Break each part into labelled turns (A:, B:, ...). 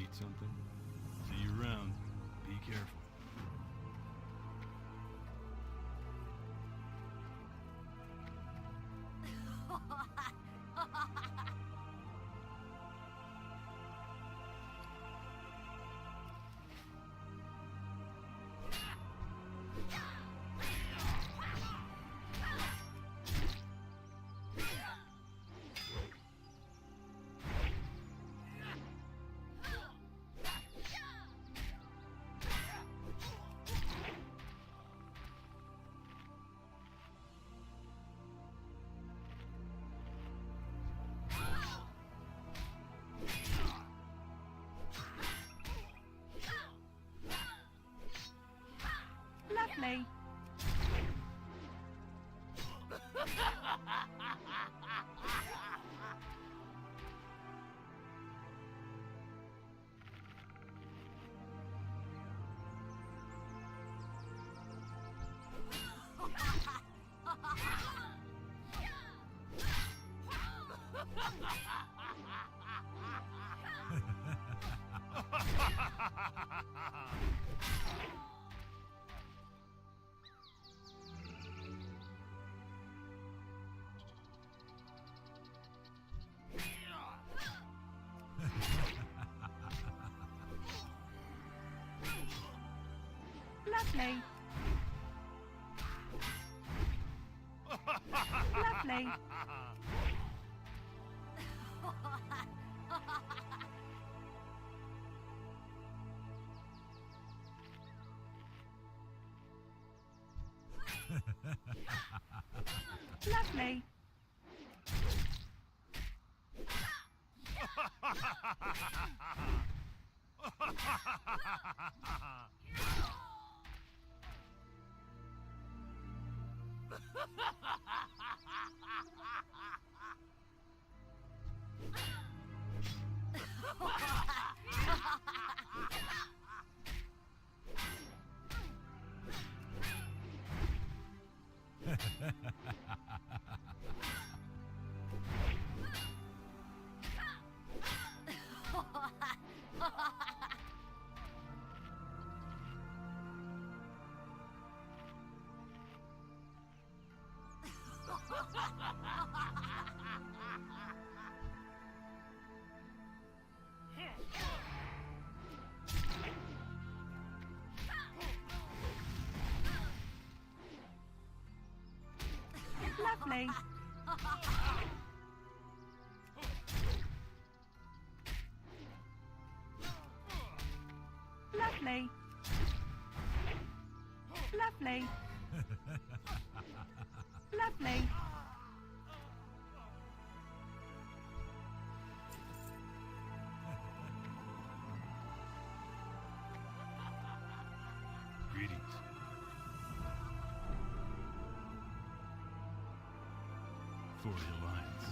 A: Need something? See you around. Be careful.
B: Lovely. Lovely. Lovely. Lovely. Lovely. Lovely. Lovely. Lovely.
A: Greetings. For the Alliance.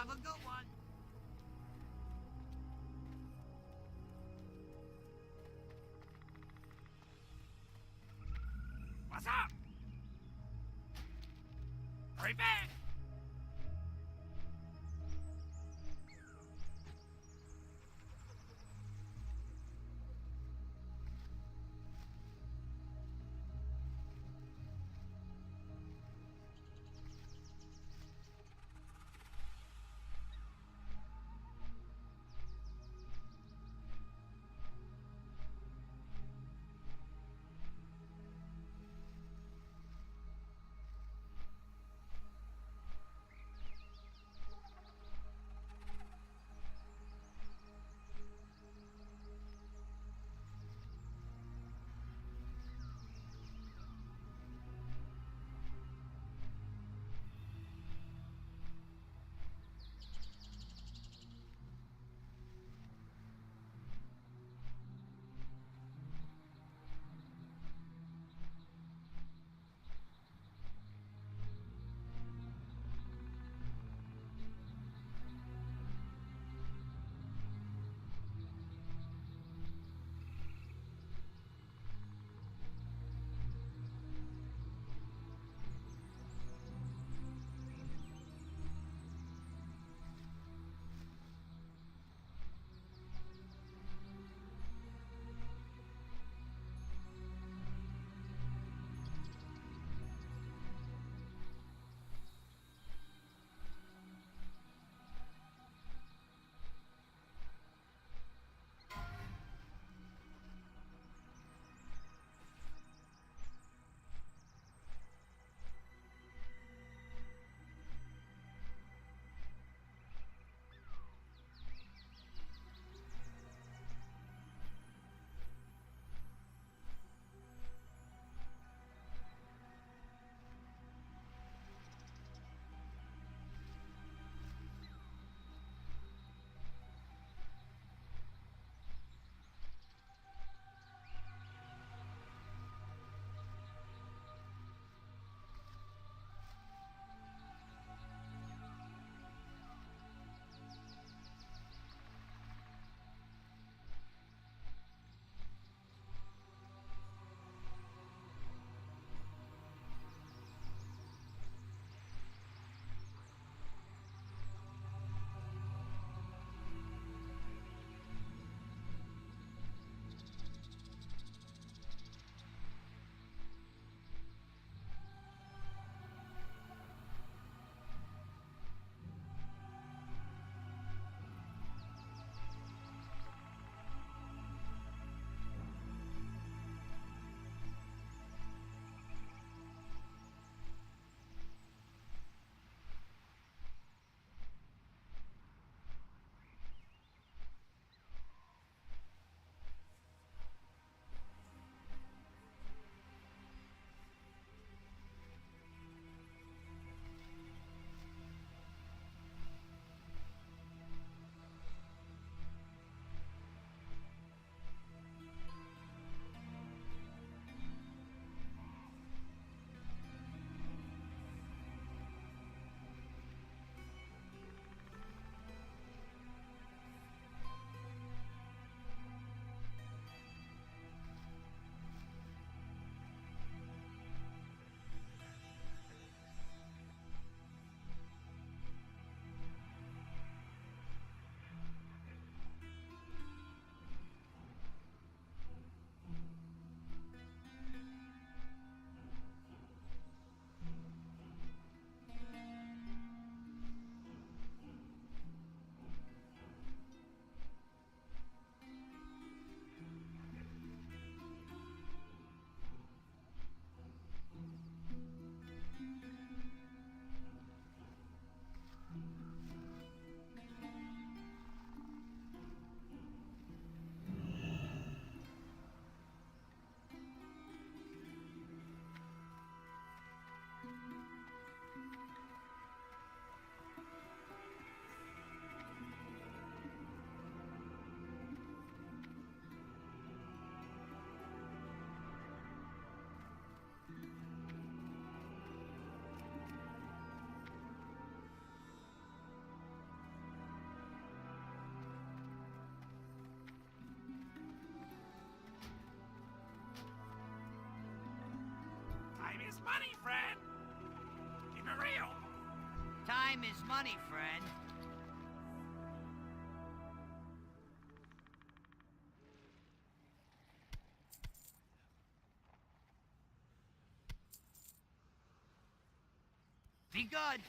C: Have a good one. What's up? Hurry back! money, friend. Keep it real.
D: Time is money, friend. Be good.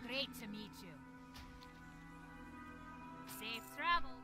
E: Great to meet you. Safe travels.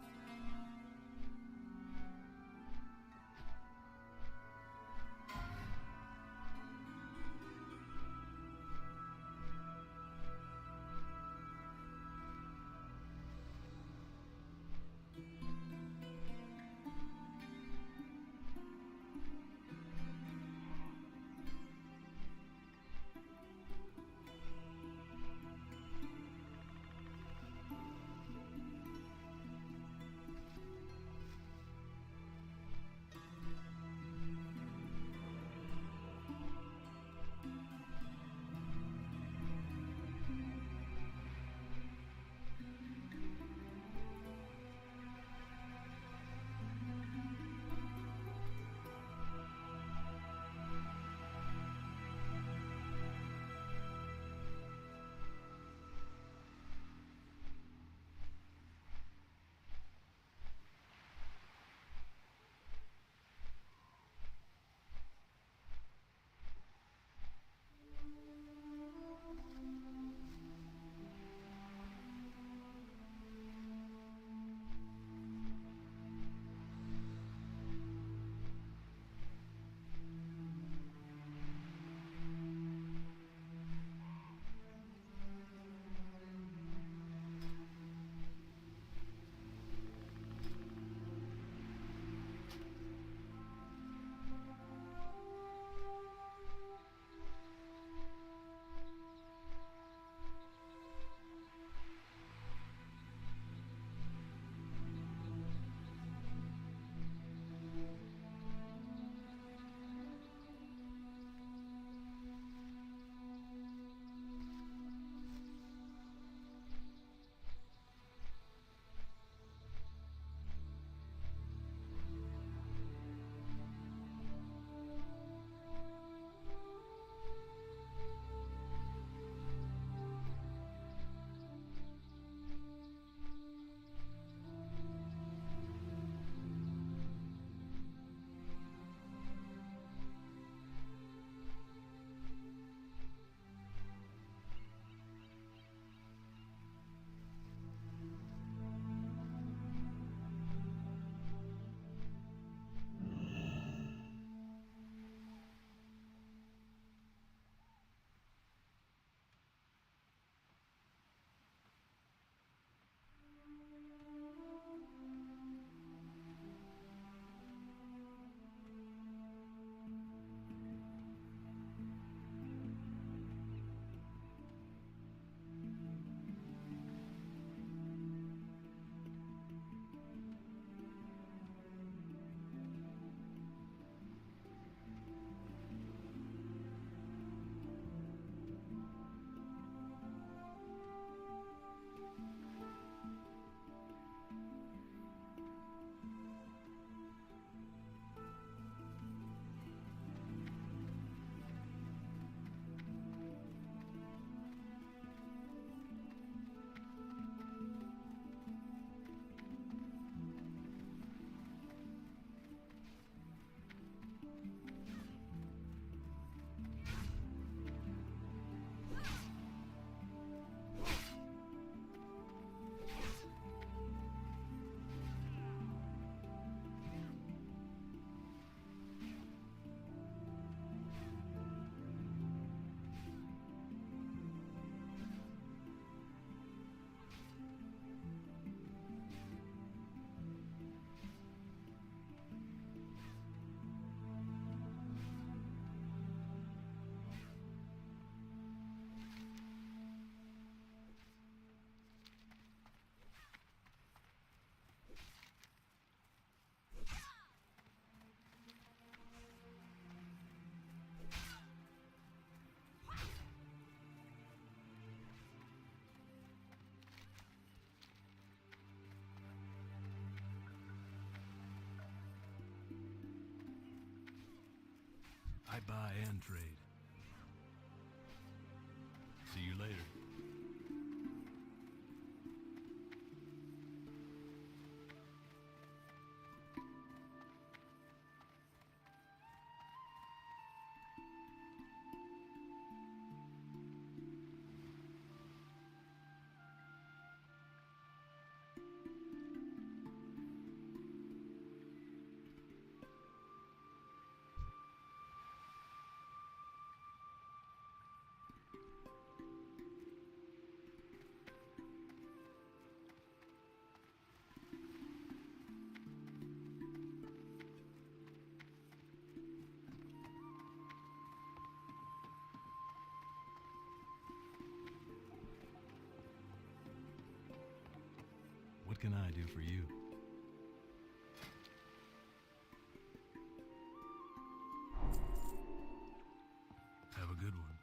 A: I buy and trade. See you later. What can I do for you? Have a good one.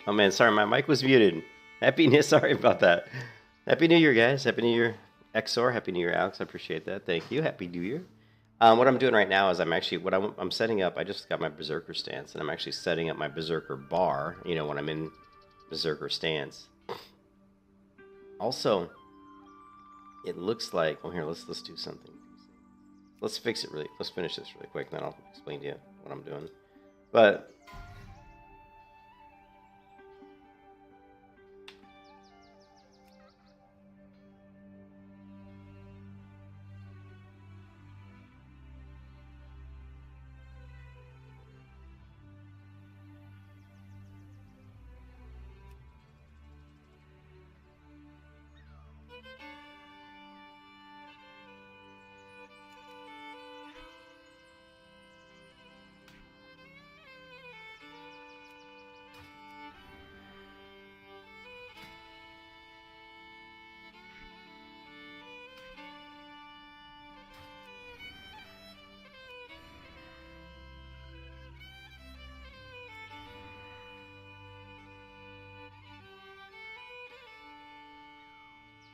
F: Oh man, sorry, my mic was muted. Happy New Sorry about that. Happy New Year, guys. Happy New Year, XOR. Happy New Year, Alex. I appreciate that. Thank you. Happy New Year. What I'm doing right now is I'm setting up. I just got my berserker stance, and I'm actually setting up my berserker bar. You know, when I'm in berserker stance. Also, it looks like. Oh, here, let's do something. Let's fix it really. Let's finish this really quick, and then I'll explain to you what I'm doing. But.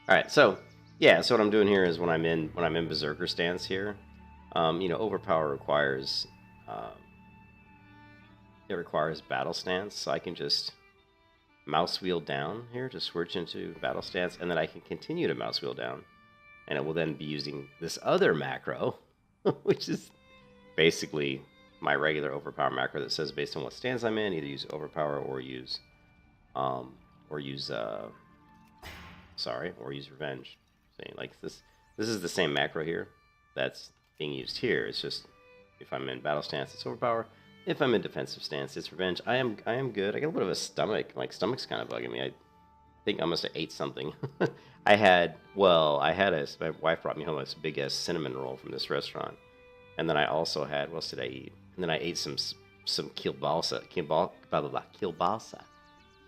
F: All right, so yeah, so what I'm doing here is when I'm in berserker stance here, you know, overpower requires it requires battle stance, so I can just mouse wheel down here to switch into battle stance, and then I can continue to mouse wheel down, and it will then be using this other macro, which is basically my regular overpower macro that says based on what stance I'm in, either use overpower or use revenge. See, like this is the same macro here that's being used here. It's just if I'm in battle stance, it's overpower. If I'm in defensive stance, it's revenge. I am good. I got a little bit of a stomach. Like stomach's kind of bugging me. I think I must have ate something. my wife brought me home this big ass cinnamon roll from this restaurant, and then I also had, what else did I eat? And then I ate some kielbasa.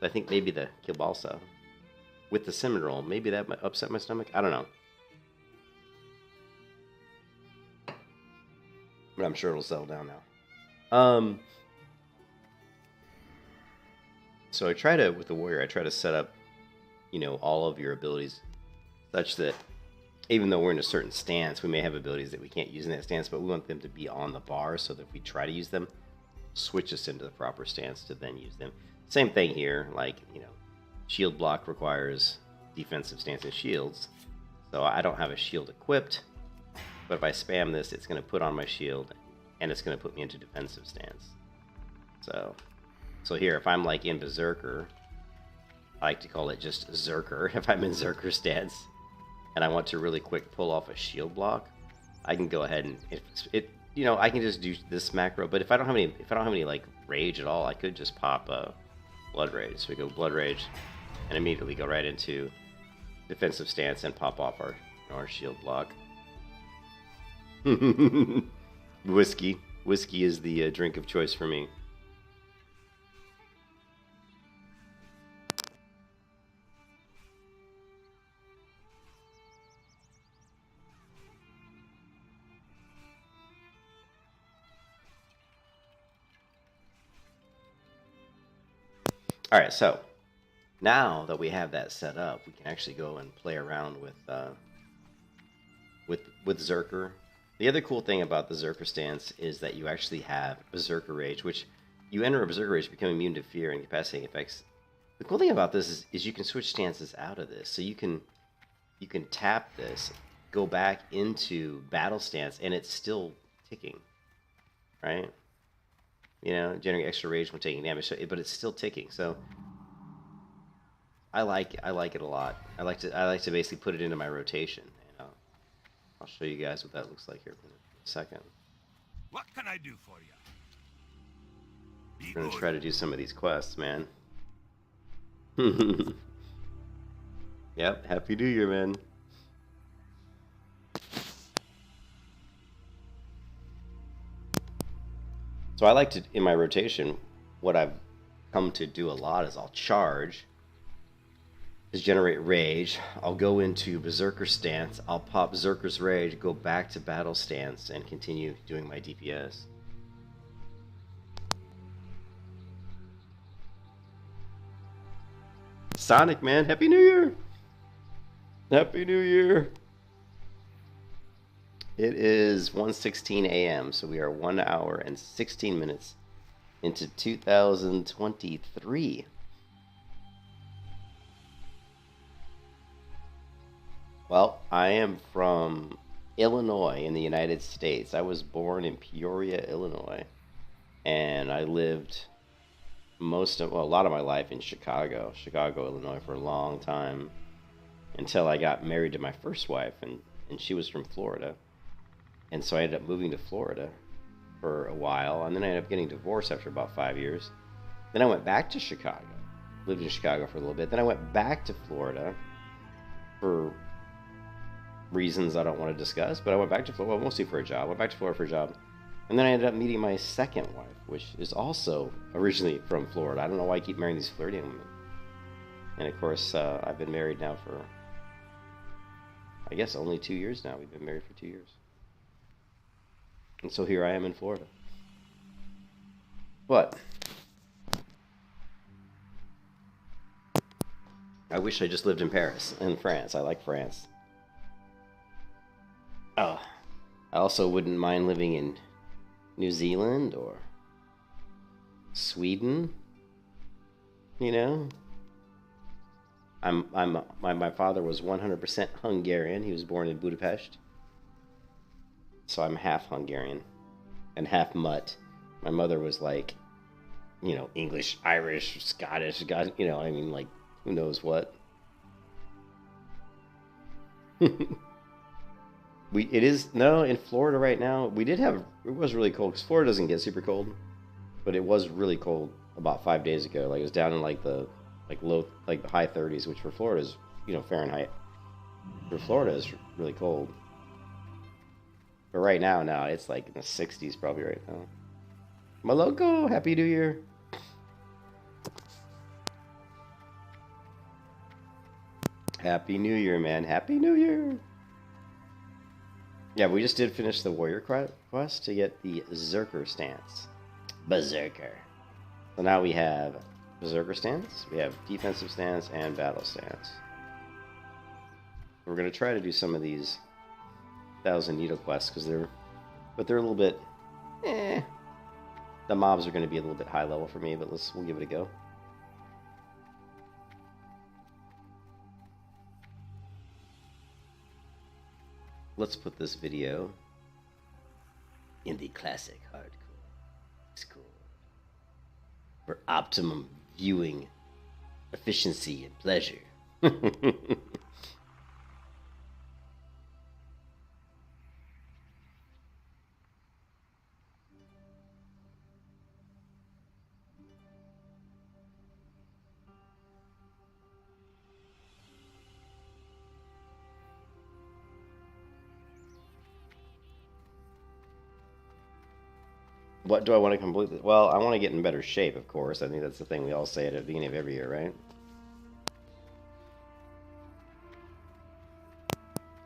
F: I think maybe the kielbasa with the cinnamon roll, maybe that might upset my stomach. I don't know. But I'm sure it'll settle down now. So I try to, with the warrior, I try to set up, you know, all of your abilities such that even though we're in a certain stance, we may have abilities that we can't use in that stance, but we want them to be on the bar so that if we try to use them, switch us into the proper stance to then use them. Same thing here, like, you know, shield block requires defensive stance and shields, so I don't have a shield equipped, but if I spam this, it's going to put on my shield, and it's going to put me into defensive stance. So here, if I'm like in Berserker, I like to call it just Zerker, if I'm in Zerker stance, and I want to really quick pull off a shield block, I can go ahead and, you know, I can just do this macro, but if I don't have any like rage at all, I could just pop Blood Rage. So we go Blood Rage, and immediately go right into defensive stance and pop off our shield block. Whiskey is the drink of choice for me. All right, so now that we have that set up, we can actually go and play around with Zerker. The other cool thing about the Zerker stance is that you actually have Berserker Rage, which you enter a Berserker Rage, become immune to fear and incapacitating effects. The cool thing about this is you can switch stances out of this, so you can tap this, go back into battle stance, and it's still ticking, right? You know, generating extra rage when taking damage, but it's still ticking. So I like it a lot. I like to basically put it into my rotation. And I'll show you guys what that looks like here in a second.
C: What can I do for you?
F: I'm gonna try to do some of these quests, man. Yep, Happy New Year, man. So I like to, in my rotation, what I've come to do a lot is I'll charge, is generate rage, I'll go into Berserker stance, I'll pop Berserker's Rage, go back to battle stance, and continue doing my DPS. Sonic, man. Happy New Year. Happy New Year. It is 1:16 a.m., so we are 1 hour and 16 minutes into 2023. Well, I am from Illinois in the United States. I was born in Peoria, Illinois, and I lived a lot of my life in Chicago, Illinois, for a long time, until I got married to my first wife, and she was from Florida. And so I ended up moving to Florida for a while, and then I ended up getting divorced after about 5 years. Then I went back to Chicago, lived in Chicago for a little bit. Then I went back to Florida for reasons I don't want to discuss, but I went back to Florida, well, mostly for a job. I went back to Florida for a job. And then I ended up meeting my second wife, which is also originally from Florida. I don't know why I keep marrying these Floridian women. And of course, I've been married now for, I guess, only 2 years now. We've been married for 2 years. And so here I am in Florida. But I wish I just lived in Paris, in France. I like France. Oh, I also wouldn't mind living in New Zealand or Sweden. You know, my father was 100% Hungarian. He was born in Budapest. So I'm half Hungarian and half mutt. My mother was like, you know, English, Irish, Scottish, God, you know, I mean, like, who knows what. In Florida right now, it was really cold, because Florida doesn't get super cold, but it was really cold about 5 days ago. Like, it was down in the high 30s, which for Florida is, you know, Fahrenheit. For Florida is really cold. But right now, it's like in the 60s probably right now. Maloko, Happy New Year. Happy New Year, man. Happy New Year. Yeah, we just did finish the warrior quest to get the Berserker stance. Berserker. So now we have Berserker stance, we have defensive stance, and battle stance. We're going to try to do some of these 1,000 needle quests, because they're a little bit, the mobs are going to be a little bit high level for me, but we'll give it a go. Let's put this video in the classic hardcore score for optimum viewing efficiency and pleasure. What do I want to complete? Well, I want to get in better shape, of course. I think that's the thing we all say at the beginning of every year, right?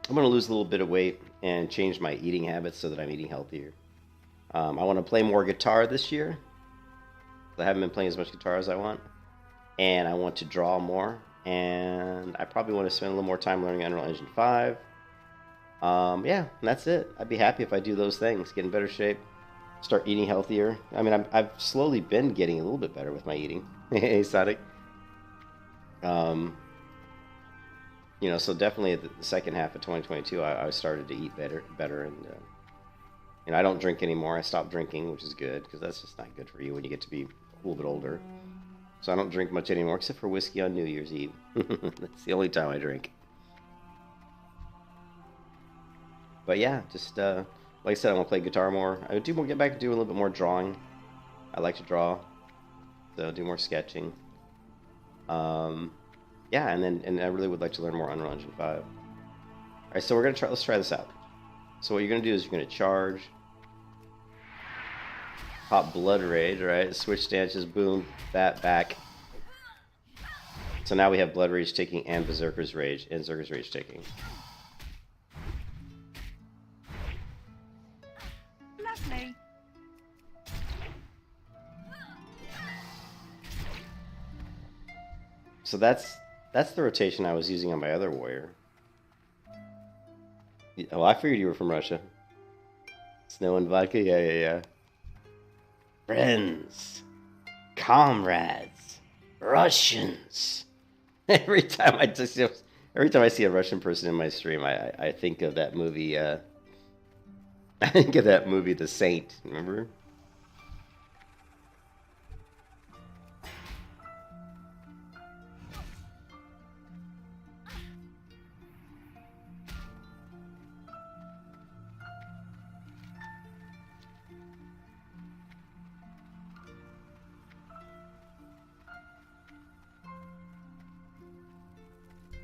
F: I'm going to lose a little bit of weight and change my eating habits so that I'm eating healthier. I want to play more guitar this year. I haven't been playing as much guitar as I want. And I want to draw more. And I probably want to spend a little more time learning Unreal Engine 5. Yeah, and that's it. I'd be happy if I do those things. Get in better shape. Start eating healthier. I mean, I've slowly been getting a little bit better with my eating. Hey, Sonic. You know, so definitely the second half of 2022, I started to eat better, and I don't drink anymore. I stopped drinking, which is good, because that's just not good for you when you get to be a little bit older. So I don't drink much anymore, except for whiskey on New Year's Eve. That's the only time I drink. But yeah, just like I said, I want to play guitar more. I do get back to do a little bit more drawing. I like to draw, so do more sketching. Yeah, and I really would like to learn more Unreal Engine 5. All right, so let's try this out. So what you're gonna do is you're gonna charge, pop Blood Rage, right? Switch stances, boom, that back. So now we have Blood Rage ticking and Berserker's Rage ticking.
B: Lovely.
F: So that's That's the rotation I was using on my other warrior. Oh, I figured you were from Russia. Snow and vodka? Yeah. Friends. Comrades. Russians. Every time I see a Russian person in my stream, I think of that movie, I think of that movie, The Saint, remember?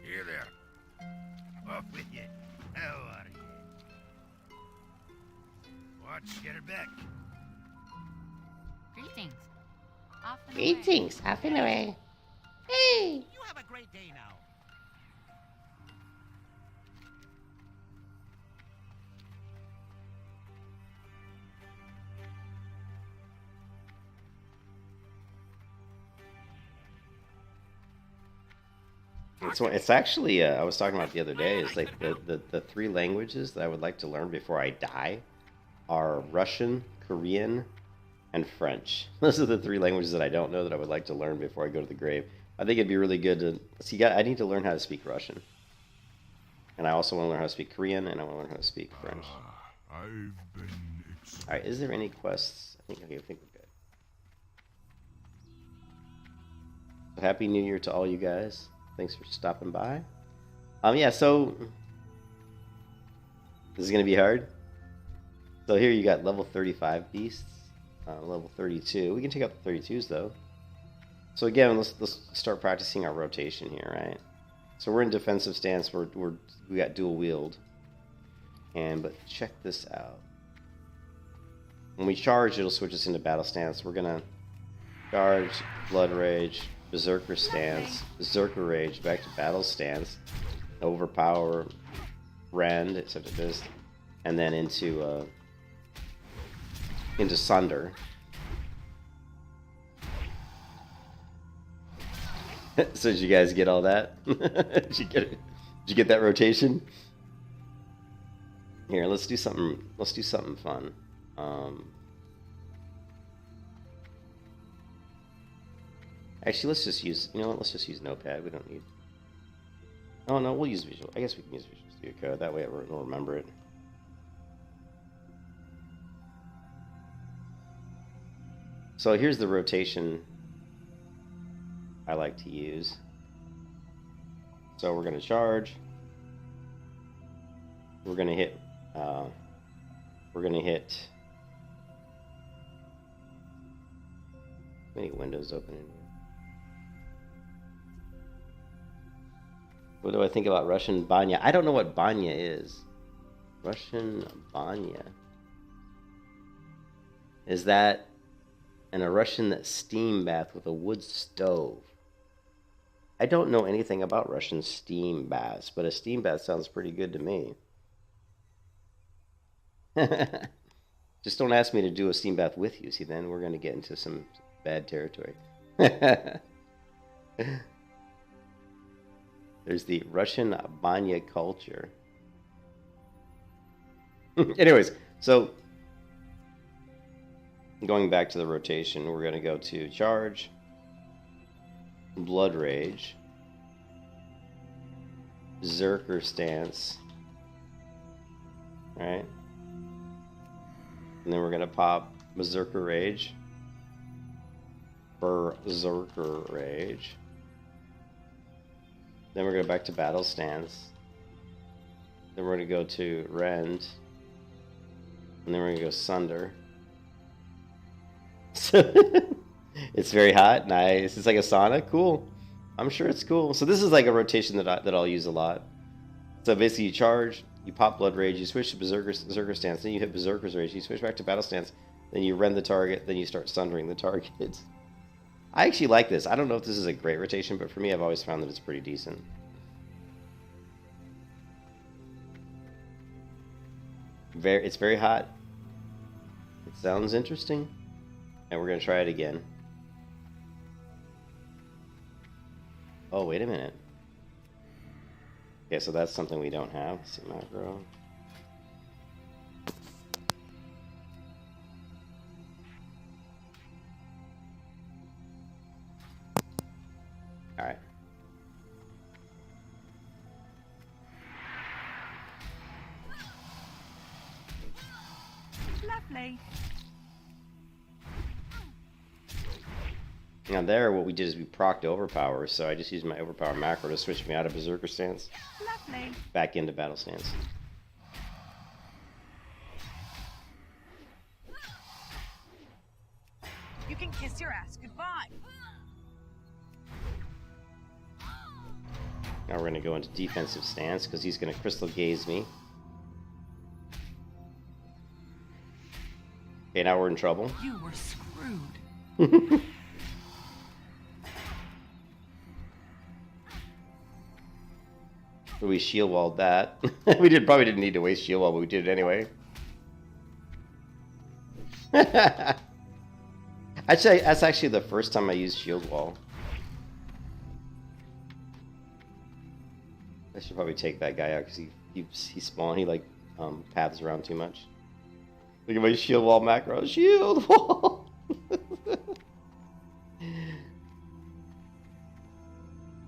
C: Here there. Off with you. How are you? Watch, get her back.
E: Greetings. Off and
F: Greetings, half and away. Hey!
D: You have a great day now.
F: It's actually, I was talking about the other day, is like the three languages that I would like to learn before I die are Russian, Korean, and French. Those are the three languages that I don't know that I would like to learn before I go to the grave. I think it'd be really good to see. I need to learn how to speak Russian, and I also want to learn how to speak Korean, and I want to learn how to speak French.
A: I've been
F: All right, is there any quests? I think we're good. So Happy New Year to all you guys. Thanks for stopping by. Yeah, so this is gonna be hard. So here you got level 35 beasts, level 32. We can take out the 32s though. So again, let's start practicing our rotation here, right? So we're in defensive stance. We got dual wield, but check this out. When we charge, it'll switch us into battle stance. We're gonna charge, blood rage, berserker stance, berserker rage, back to battle stance, overpower, Wrenn, except it is, and then into sunder. So did you guys get all that? Did you get that rotation? Here, let's do something. Let's do something fun. Actually, let's just use. You know what? Let's just use Notepad. We don't need. Oh no, we'll use Visual. I guess we can use Visual Studio Code. That way, we'll remember it. So here's the rotation I like to use. So we're going to charge. We're going to hit. Many windows open in here. What do I think about Russian banya? I don't know what banya is. Russian banya. Is that a Russian steam bath with a wood stove? I don't know anything about Russian steam baths, but a steam bath sounds pretty good to me. Just don't ask me to do a steam bath with you. See, then we're going to get into some bad territory. There's the Russian banya culture. Anyways, so going back to the rotation, we're going to go to charge, blood rage, berserker stance, right? And then we're going to pop berserker rage, berserker rage. Then we're going to go back to battle stance. Then we're going to go to Wrenn. And then we're going to go sunder. So it's very hot. Nice. It's like a sauna. Cool. I'm sure it's cool. So this is like a rotation that I'll use a lot. So basically you charge, you pop blood rage, you switch to berserker stance, then you hit berserker's rage, you switch back to battle stance, then you Wrenn the target, then you start sundering the target. I actually like this. I don't know if this is a great rotation, but for me, I've always found that it's pretty decent. It's very hot. It sounds interesting. And we're going to try it again. Oh, wait a minute. Okay, so that's something we don't have. Let's see, macro. Alright.
B: Lovely.
F: Now there, what we did is we procced overpower, so I just used my overpower macro to switch me out of berserker stance,
B: Lovely.
F: back into battle stance.
G: You can kiss your ass goodbye.
F: Now we're going to go into defensive stance, because he's going to crystal gaze me. Okay, now we're in trouble.
G: You were screwed.
F: We shield walled that. Probably didn't need to waste shield wall, but we did it anyway. Actually, that's actually the first time I used shield wall. I should probably take that guy out because he's small and he like paths around too much. Look at my shield wall macro. Shield wall.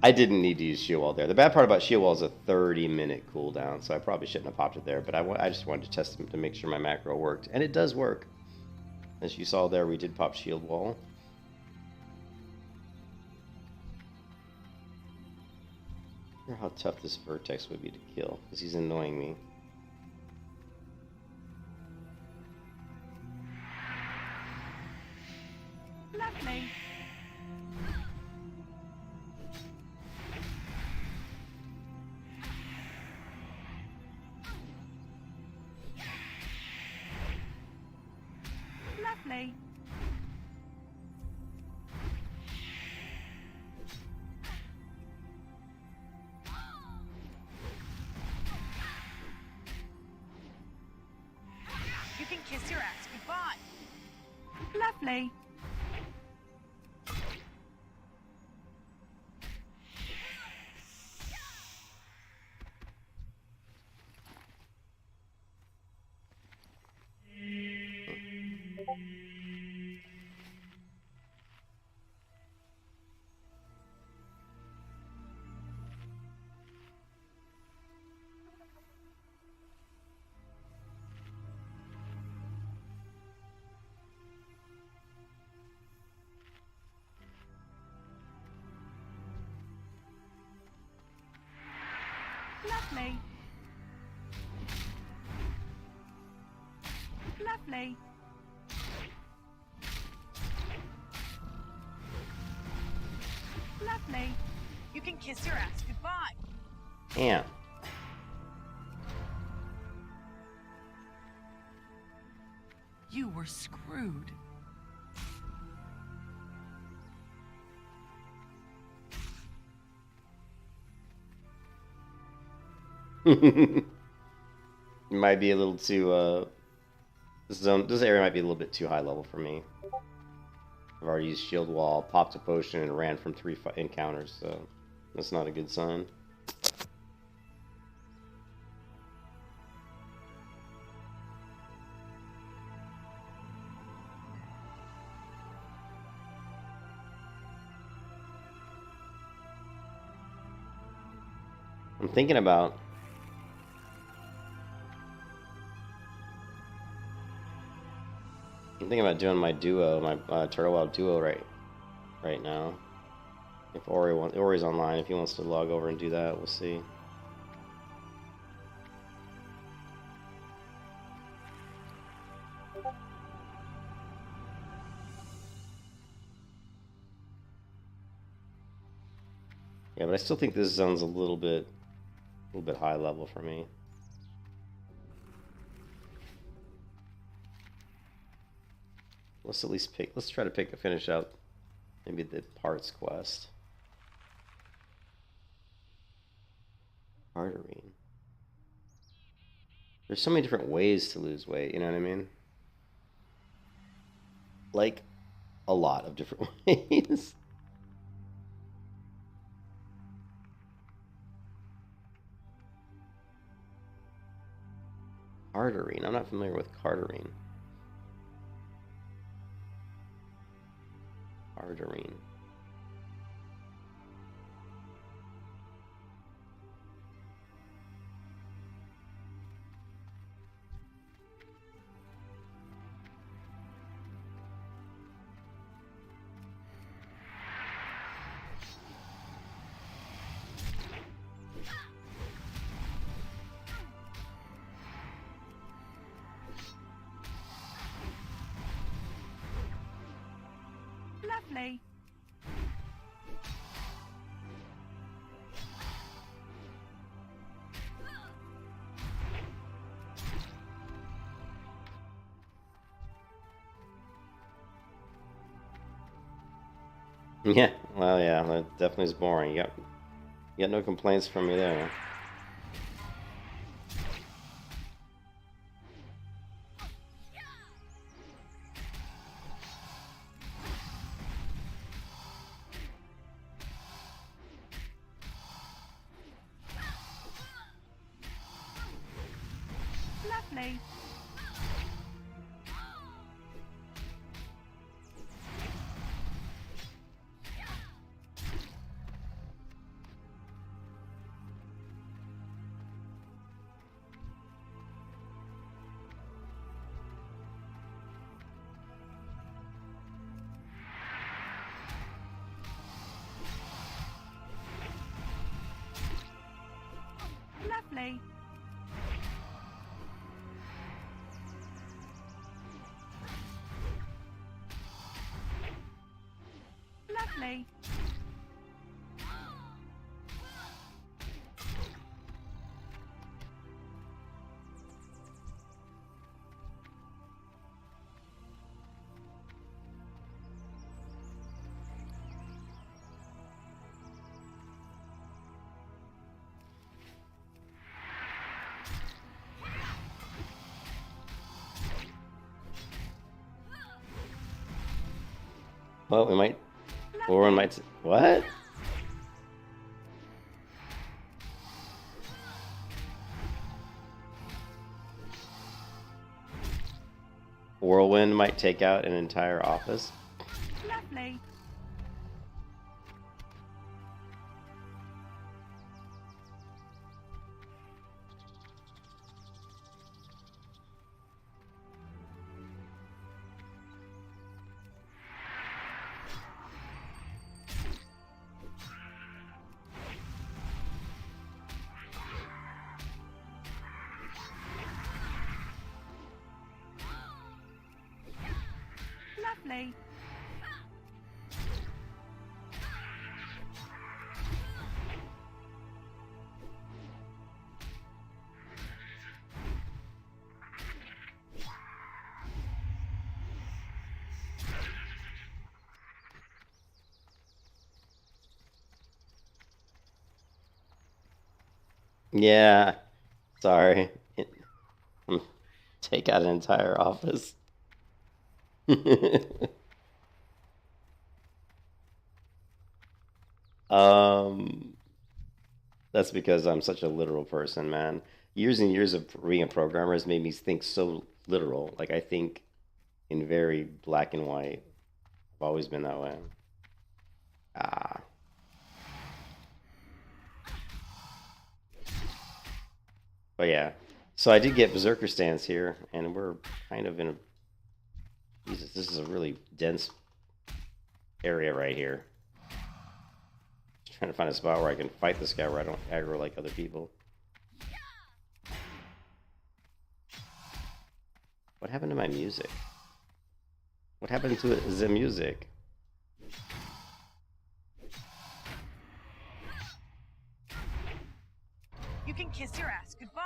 F: I didn't need to use shield wall there. The bad part about shield wall is a 30-minute cooldown, so I probably shouldn't have popped it there. But I just wanted to test it to make sure my macro worked, and it does work. As you saw there, we did pop shield wall. I wonder how tough this vertex would be to kill, because he's annoying me.
B: Lovely. Lovely.
G: You can kiss your ass goodbye.
B: Lovely. Lovely. Lovely. Lovely.
G: You can kiss your ass goodbye.
F: Damn.
G: You were screwed.
F: Might be a little too this area might be a little bit too high level for me. I've already used shield wall, popped a potion, and ran from 3 encounters, so that's not a good sign. I'm thinking about doing my duo, my Turtle Wild duo right now. If Ori's online, if he wants to log over and do that, we'll see. Yeah, but I still think this zone's a little bit high level for me. Let's try to finish out maybe the parts quest. Artery. There's so many different ways to lose weight, you know what I mean? Like, a lot of different ways. Carterine. I'm not familiar with Carterine. Carterine.
B: Lovely.
F: Yeah, well, yeah, that definitely is boring. You got no complaints from me there.
B: Lovely. Lovely. Lovely.
F: Well, we might. Warren might. What? Whirlwind might take out an entire office.
B: Lovely. Lovely.
F: Yeah. Sorry. Take out an entire office. um, that's because I'm such a literal person, man. Years and years of being a programmer has made me think so literal. Like I think in very black and white. I've always been that way. Ah. But yeah. So I did get Berserker stance here, and we're kind of in a... Jesus, this is a really dense area right here. Just trying to find a spot where I can fight this guy where I don't aggro like other people. What happened to my music? What happened to the music?
G: You can kiss your ass goodbye.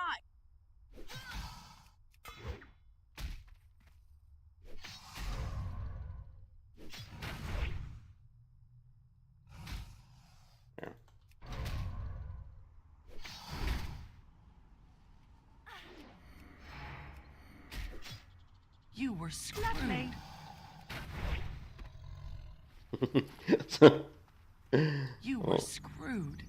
F: Yeah.
G: You were screwed.
B: Lovely.
G: You were screwed.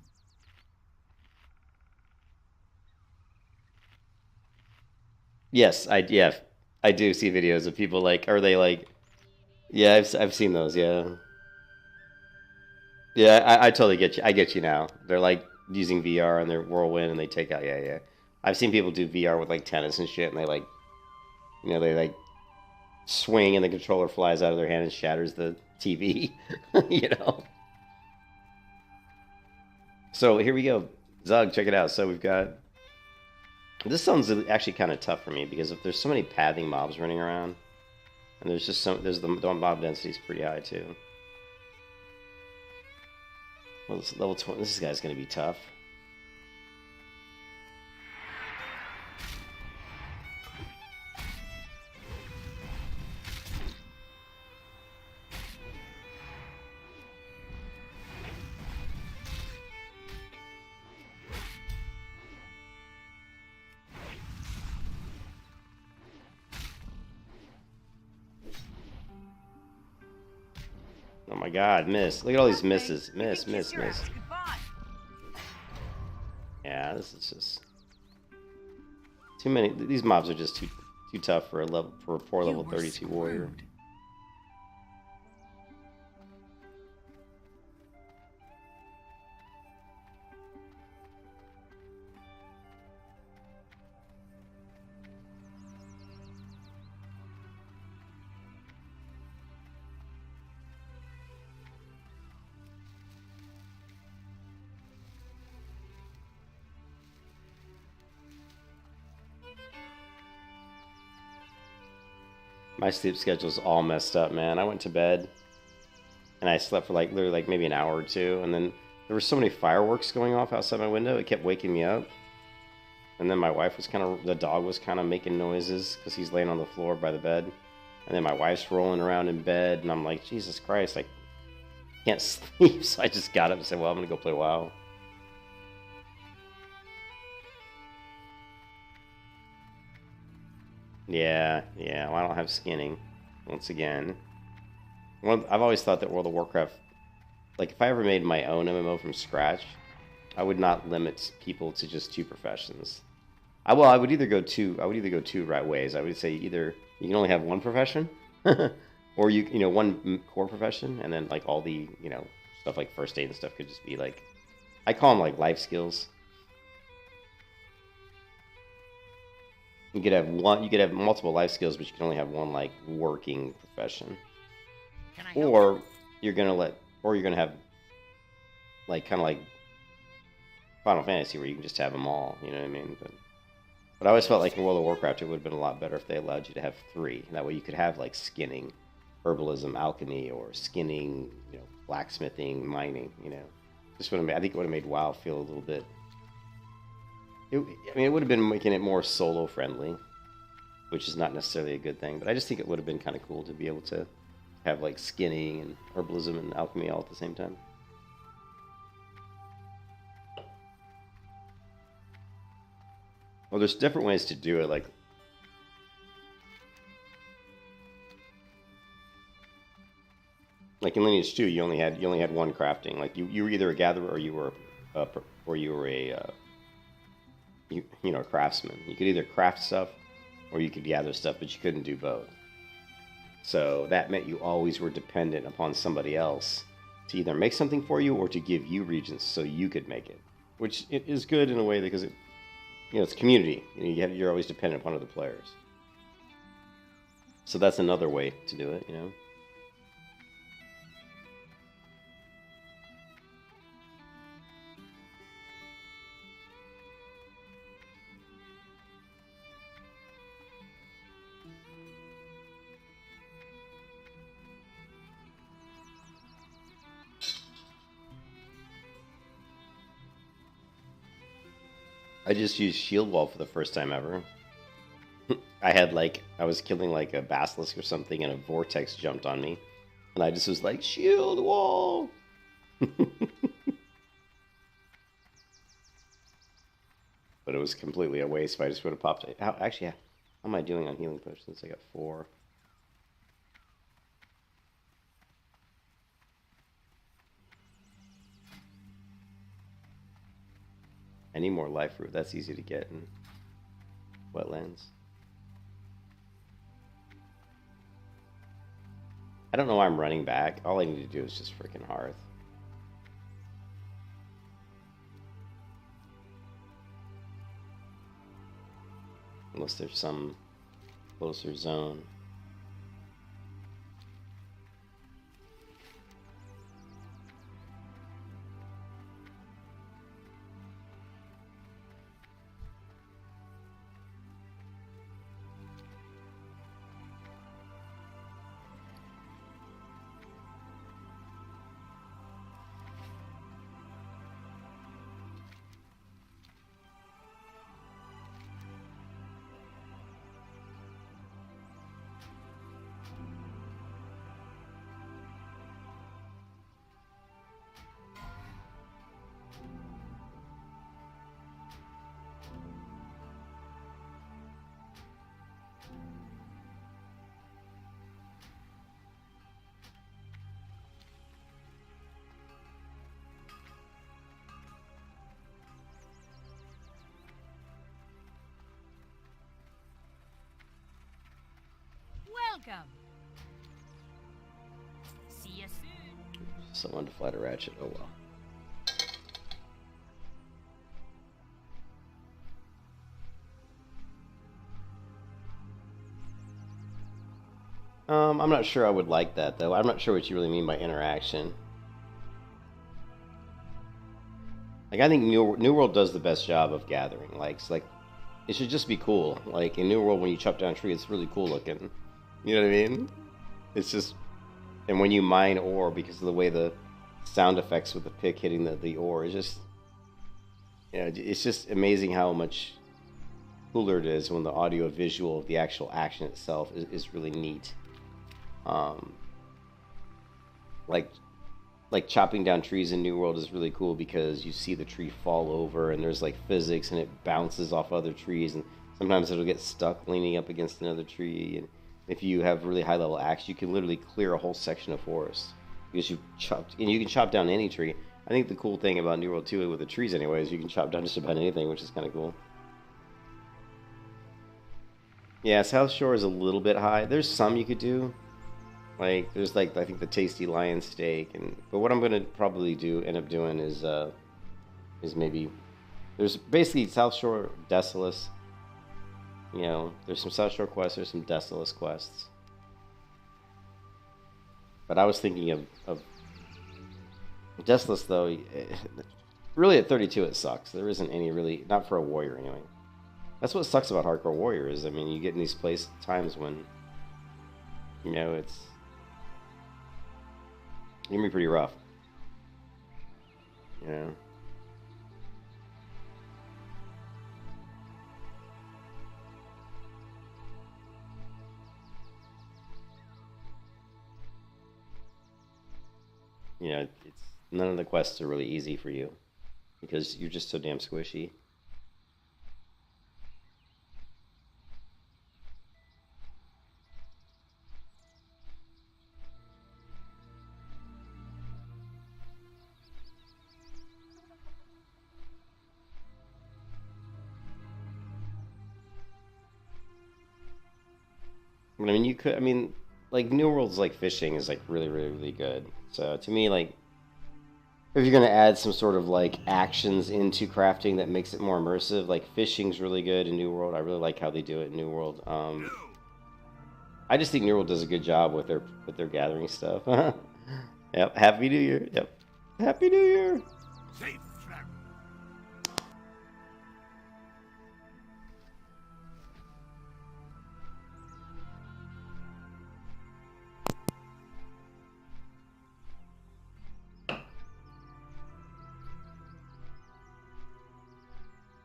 F: Yes, I do see videos of people like, are they like, yeah, I've seen those, yeah. Yeah, I totally get you. I get you now. They're like using VR and they're whirlwind and they take out, yeah, yeah. I've seen people do VR with like tennis and shit and they like, you know, they like swing and the controller flies out of their hand and shatters the TV, you know. So here we go. Zug, check it out. So we've got, this sounds actually kind of tough for me because if there's so many pathing mobs running around and there's just the mob density is pretty high too. Well, this level 20, this guy's going to be tough. Oh my god, miss. Look at all these misses. Miss, miss, miss. Yeah, this is just too many. These mobs are just too tough for a poor level 32 warrior. My sleep schedule's all messed up, man. I went to bed and I slept for like literally like maybe an hour or two, and then there were so many fireworks going off outside my window, it kept waking me up. And then my wife was the dog was kind of making noises because he's laying on the floor by the bed. And then my wife's rolling around in bed, and I'm like, Jesus Christ, I can't sleep. So I just got up and said, well, I'm going to go play WoW. Yeah, well, I don't have skinning, once again. I've always thought that World of Warcraft, like if I ever made my own MMO from scratch, I would not limit people to just two professions. I would either go two right ways. I would say either you can only have one profession, or one core profession, and then like all the stuff like first aid and stuff could just be like, I call them like life skills. You could have multiple life skills, but you can only have one like working profession. Or you're gonna have like kind of like Final Fantasy where you can just have them all. You know what I mean? But I always felt like in World of Warcraft it would have been a lot better if they allowed you to have three. That way you could have like skinning, herbalism, alchemy, or skinning, blacksmithing, mining. This would have I think it would have made WoW feel a little bit. It would have been making it more solo friendly, which is not necessarily a good thing. But I just think it would have been kind of cool to be able to have like skinning and herbalism and alchemy all at the same time. Well, there's different ways to do it. Like in Lineage 2, you only had one crafting. Like you were either a gatherer or you were a craftsman. You could either craft stuff or you could gather stuff, but you couldn't do both. So that meant you always were dependent upon somebody else to either make something for you or to give you regions so you could make it, which it is good in a way because it's community. You're always dependent upon other players. So that's another way to do it, I just used shield wall for the first time ever. I was killing like a basilisk or something and a vortex jumped on me. And I just was like, shield wall! But it was completely a waste if I just would have popped it. How am I doing on healing potions? I got 4. I need more life root. That's easy to get in wetlands. I don't know why I'm running back. All I need to do is just freaking hearth. Unless there's some closer zone.
E: Welcome. See you soon.
F: Someone to flat a ratchet. Oh well. I'm not sure I would like that though. I'm not sure what you really mean by interaction. Like I think New World does the best job of gathering. Like it should just be cool. Like in New World, when you chop down a tree, it's really cool looking. You know what I mean? It's just, and when you mine ore, because of the way the sound effects with the pick hitting the ore is just, you know, it's just amazing how much cooler it is when the audio visual of the actual action itself is really neat. Like chopping down trees in New World is really cool because you see the tree fall over and there's like physics and it bounces off other trees and sometimes it'll get stuck leaning up against another tree, and if you have really high level axe you can literally clear a whole section of forest because you chopped, and you can chop down any tree. I think the cool thing about New World 2 with the trees anyway is you can chop down just about anything, which is kind of cool. Yeah, South Shore is a little bit high. There's some you could do. Like, there's like, I think the tasty lion steak, but what I'm gonna probably end up doing is maybe, there's basically South Shore, Desolus, you know, there's some South Shore quests, there's some Desolus quests. But I was thinking of Desolus though, really at 32 it sucks. There isn't any really, not for a warrior anyway. That's what sucks about hardcore warriors. I mean, you get in these times when, you know, it's gonna be pretty rough. Yeah. You know, it's none of the quests are really easy for you because you're just so damn squishy. I mean, you could, I mean, like, New World's, like, fishing is, like, really, really, really good. So, to me, like, if you're going to add some sort of, like, actions into crafting that makes it more immersive, like, fishing's really good in New World. I really like how they do it in New World. I just think New World does a good job with their gathering stuff. Yep, Happy New Year. Yep. Happy New Year.
C: Safe travel.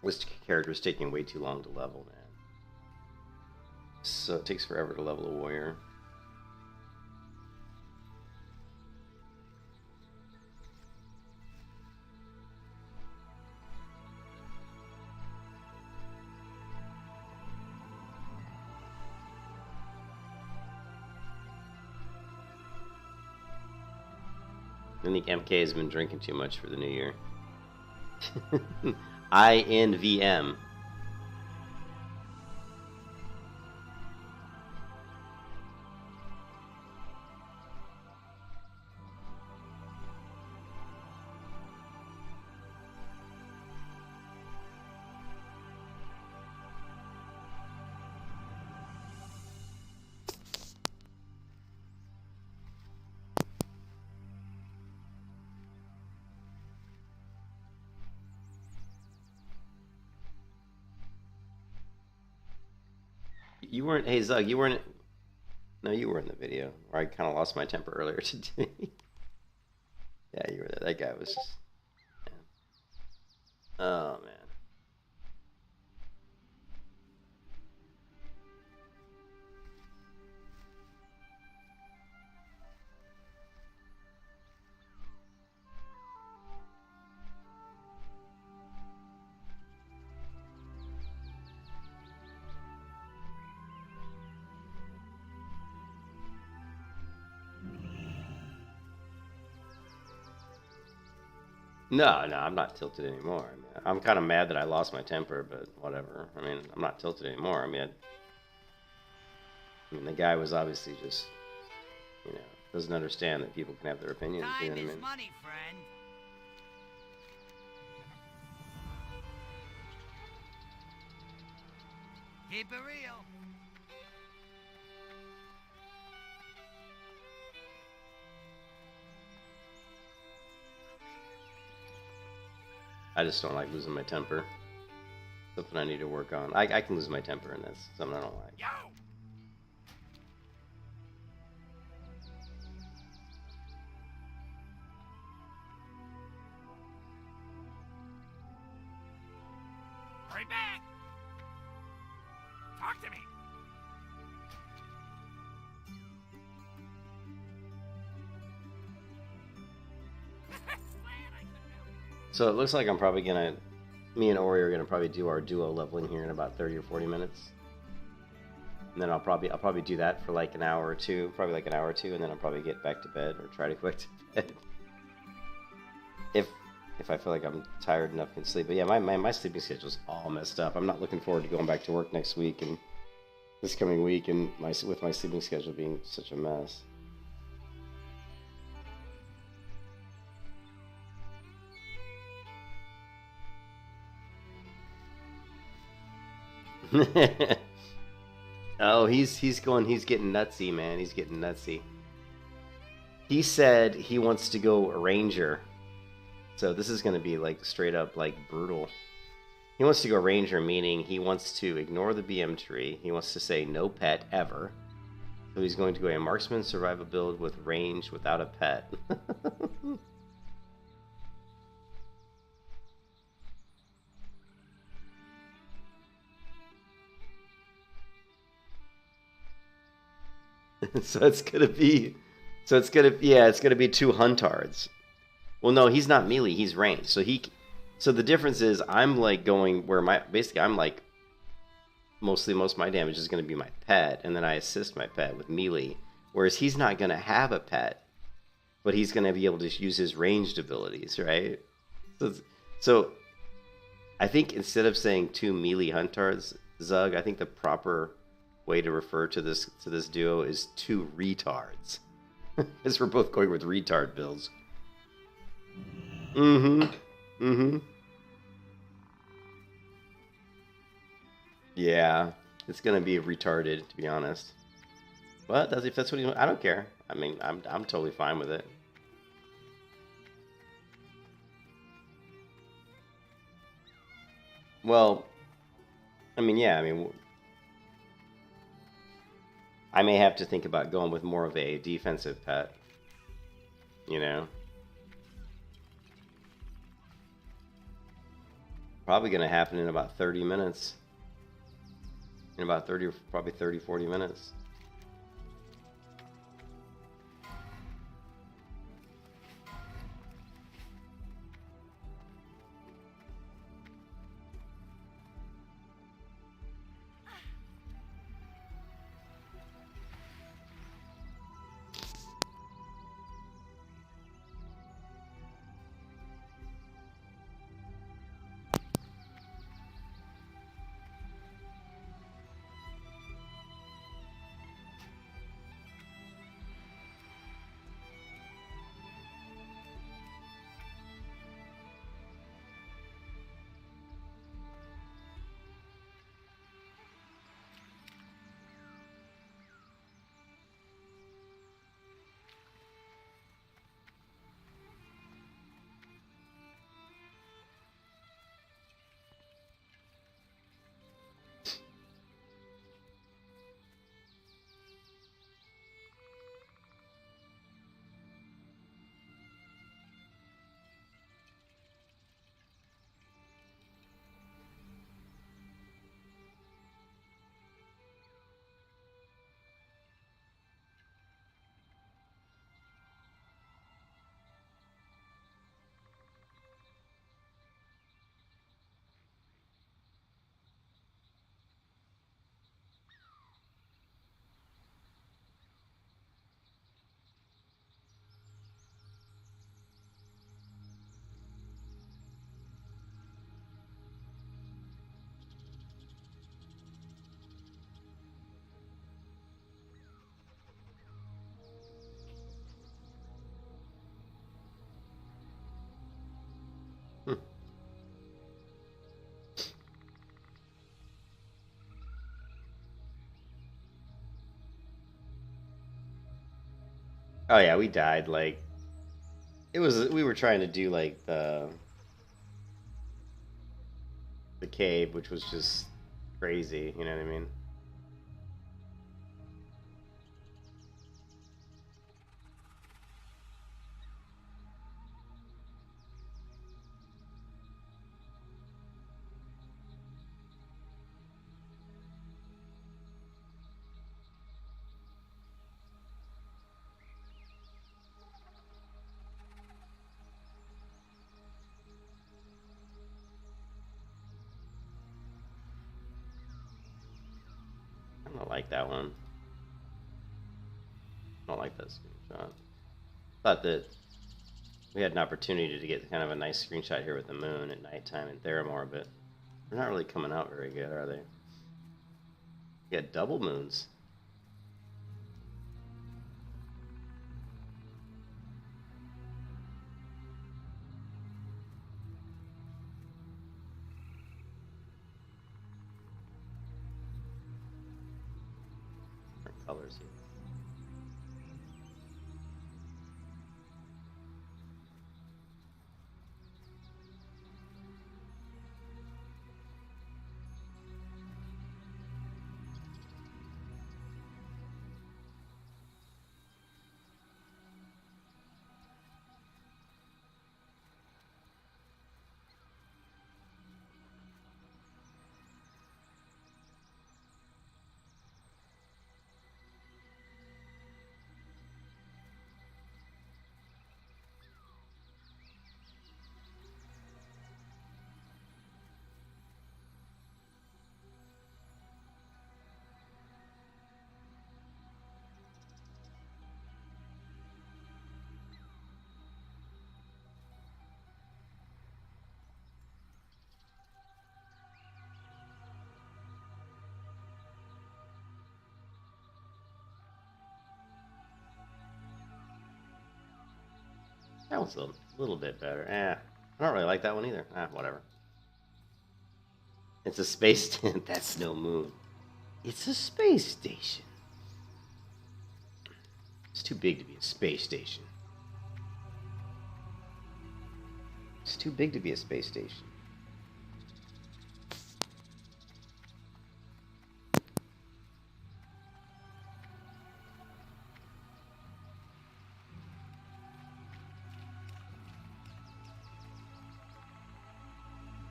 F: This character is taking way too long to level, man. So it takes forever to level a warrior. I think MK has been drinking too much for the new year. INVM. You weren't. Hey Zug, you weren't. No, you were in the video where I kind of lost my temper earlier today. Yeah, you were there. That guy was just. Man. Oh man. No, I'm not tilted anymore. I mean, I'm kind of mad that I lost my temper, but whatever. I mean, I'm not tilted anymore. I mean, the guy was obviously just, doesn't understand that people can have their opinions. You know
D: Time
F: what I
D: is
F: mean?
D: money, friend. Keep it real.
F: I just don't like losing my temper. Something I need to work on. I can lose my temper, and that's something I don't like.
C: Yo! Hurry back! Talk to me!
F: So it looks like I'm probably gonna, me and Ori are gonna probably do our duo leveling here in about 30 or 40 minutes. And then I'll probably do that for like an hour or two, and then I'll probably get back to bed or try to go back to bed. If I feel like I'm tired enough and sleep. But yeah, my sleeping schedule's all messed up. I'm not looking forward to going back to work next week and this coming week, and with my sleeping schedule being such a mess. Oh, he's getting nutsy, man. He's getting nutsy. He said he wants to go ranger. So this is going to be like straight up like brutal. He wants to go ranger, meaning he wants to ignore the BM tree. He wants to say no pet ever. So he's going to go a marksman survival build with range without a pet. It's gonna be two huntards. Well, no, he's not melee, he's ranged. So the difference is I'm like going where I'm like most of my damage is gonna be my pet, and then I assist my pet with melee. Whereas he's not gonna have a pet, but he's gonna be able to use his ranged abilities, right? So I think instead of saying two melee huntards, Zug, I think the proper way to refer to this duo is two retards. Because we're both going with retard builds. Yeah, it's gonna be retarded, to be honest. But if that's what he wants, I don't care. I mean, I'm totally fine with it. Well, I mean, yeah, I may have to think about going with more of a defensive pet. Probably going to happen in about 30 minutes. In about 40 minutes. Oh yeah, we died like we were trying to do like the cave, which was just crazy, you know what I mean? I don't like that one. I don't like that screenshot. Thought that we had an opportunity to get kind of a nice screenshot here with the moon at nighttime in Theramore, but they're not really coming out very good, are they? We got double moons. Different colors here. That one's a little bit better. I don't really like that one either. Whatever. It's a space tent. That's no moon. It's a space station. It's too big to be a space station. It's too big to be a space station.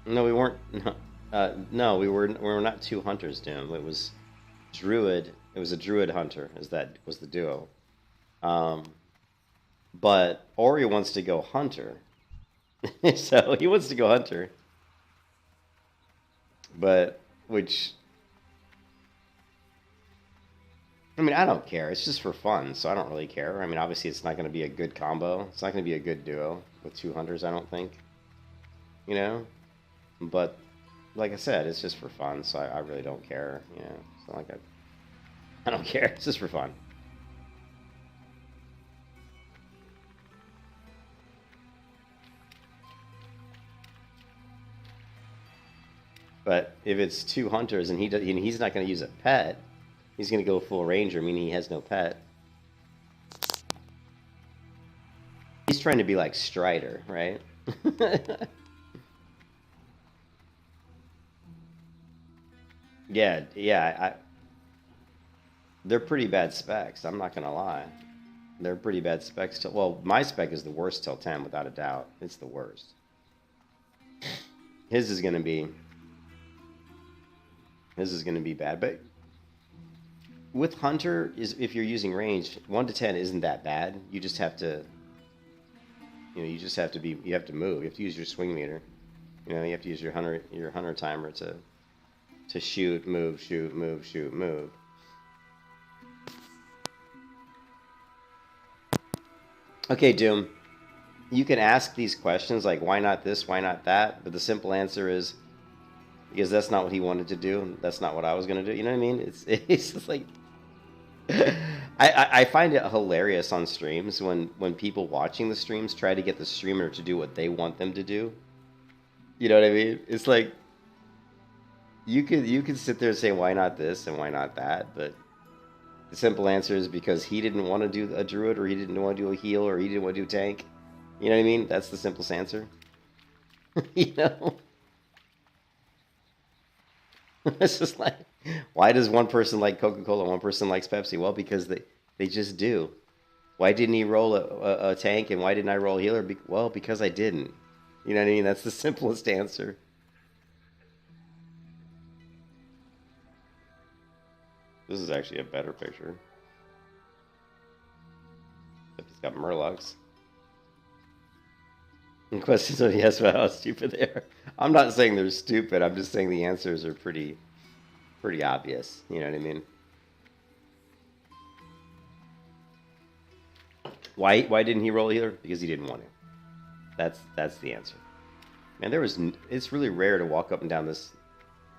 F: No, we weren't. No, we were not two hunters, Doom. It was druid. It was a druid hunter. That was the duo. But Ori wants to go hunter, so he wants to go hunter. But which, I mean, I don't care. It's just for fun, so I don't really care. I mean, obviously, it's not going to be a good combo. It's not going to be a good duo with two hunters. I don't think. You know. But, like I said, it's just for fun, so I really don't care, you know. It's not like I don't care. It's just for fun. But if it's two hunters and he's not going to use a pet, he's going to go full ranger, meaning he has no pet. He's trying to be like Strider, right? Yeah, they're pretty bad specs, I'm not gonna lie. They're pretty bad specs. Well, my spec is the worst till 10, without a doubt. It's the worst. His is gonna be bad, but with Hunter, if you're using range, 1 to 10 isn't that bad. You just have to, you have to move. You have to use your swing meter. You know, you have to use your hunter timer to shoot, move, shoot, move, shoot, move. Okay, Doom. You can ask these questions like, why not this, why not that? But the simple answer is, because that's not what he wanted to do. That's not what I was going to do. You know what I mean? It's just like... I find it hilarious on streams when people watching the streams try to get the streamer to do what they want them to do. You know what I mean? It's like you could sit there and say why not this and why not that, but the simple answer is because he didn't want to do a druid, or he didn't want to do a heal, or he didn't want to do a tank. You know what I mean? That's the simplest answer. You know? It's just like, why does one person like Coca-Cola and one person likes Pepsi? Well, because they just do. Why didn't he roll a tank and why didn't I roll a healer? Well, because I didn't. You know what I mean? That's the simplest answer. This is actually a better picture. Except he's got Murlocs. And questions on yes about how stupid they are. I'm not saying they're stupid. I'm just saying the answers are pretty obvious. You know what I mean? Why didn't he roll a healer? Because he didn't want to. That's the answer. Man, it's really rare to walk up and down this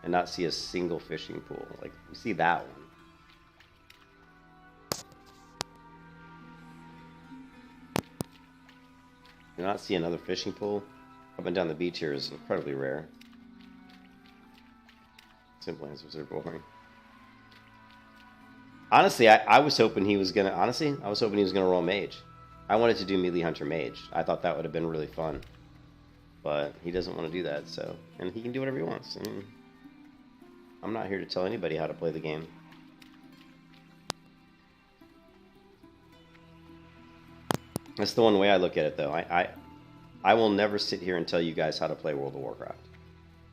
F: and not see a single fishing pool. Like, we see that one. Do not see another fishing pool up and down the beach here is incredibly rare. Simple answers are boring. Honestly, I was hoping he was gonna. Honestly, I was hoping he was gonna roll mage. I wanted to do melee hunter mage. I thought that would have been really fun, but he doesn't want to do that. So, and he can do whatever he wants. I mean, I'm not here to tell anybody how to play the game. That's the one way I look at it, though. I will never sit here and tell you guys how to play World of Warcraft.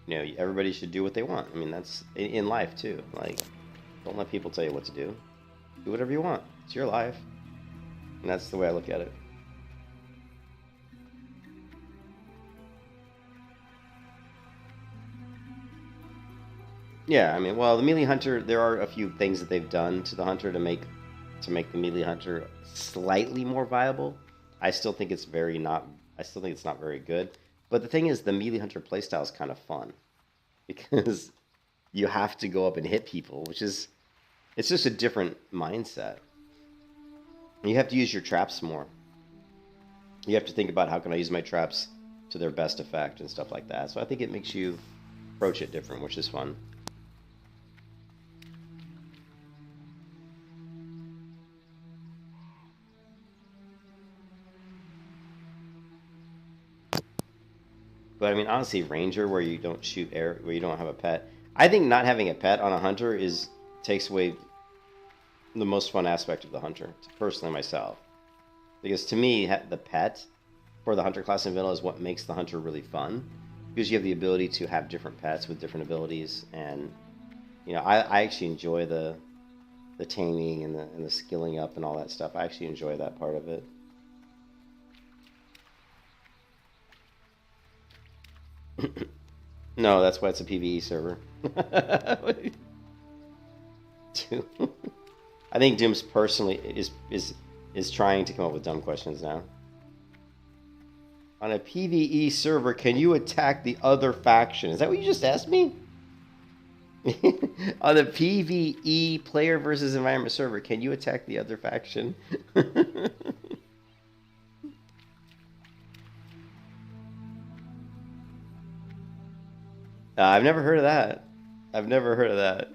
F: You know, everybody should do what they want. I mean, that's in life, too. Like, don't let people tell you what to do. Do whatever you want. It's your life. And that's the way I look at it. Yeah, I mean, well, the melee hunter, there are a few things that they've done to the hunter to make the melee hunter slightly more viable. I still think it's not very good. But the thing is, the melee hunter playstyle is kind of fun because you have to go up and hit people, it's just a different mindset. You have to use your traps more. You have to think about how can I use my traps to their best effect and stuff like that. So I think it makes you approach it different, which is fun. But I mean, honestly, ranger where you don't shoot air, where you don't have a pet. I think not having a pet on a hunter takes away the most fun aspect of the hunter, personally myself. Because to me, the pet for the hunter class in vanilla is what makes the hunter really fun. Because you have the ability to have different pets with different abilities, and you know, I actually enjoy the taming and the skilling up and all that stuff. I actually enjoy that part of it. No, that's why it's a PvE server. I think Doom's personally is trying to come up with dumb questions now. On a PvE server, can you attack the other faction? Is that what you just asked me? On a PvE player versus environment server, can you attack the other faction? I've never heard of that. I've never heard of that.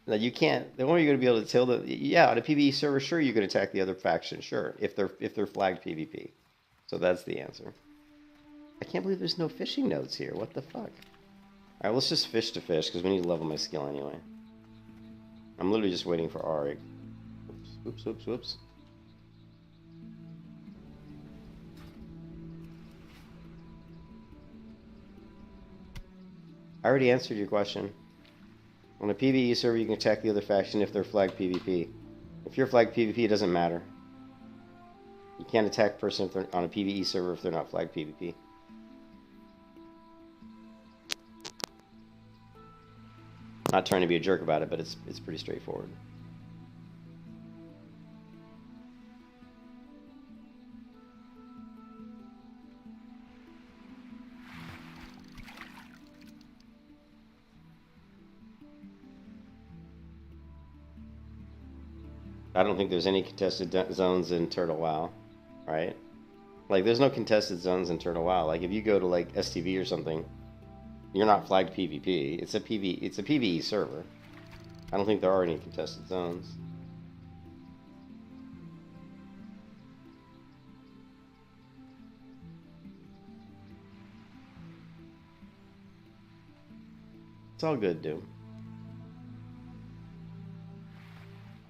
F: No, you can't. The only you're going to be able to tell that, yeah, on a PvE server, sure, you can attack the other faction, sure, if they're flagged PvP. So that's the answer. I can't believe there's no fishing notes here. What the fuck? All right, let's just fish to fish because we need to level my skill anyway. I'm literally just waiting for Arik. Oops, oops, oops. I already answered your question. On a PvE server, you can attack the other faction if they're flagged PvP. If you're flagged PvP, it doesn't matter. You can't attack a person if they're on a PvE server if they're not flagged PvP. Not trying to be a jerk about it, but it's pretty straightforward. I don't think there's any contested zones in Turtle WoW, right? Like, there's no contested zones in Turtle WoW. Like, if you go to like STV or something, you're not flagged PvP. It's a PvE server. I don't think there are any contested zones. It's all good, dude.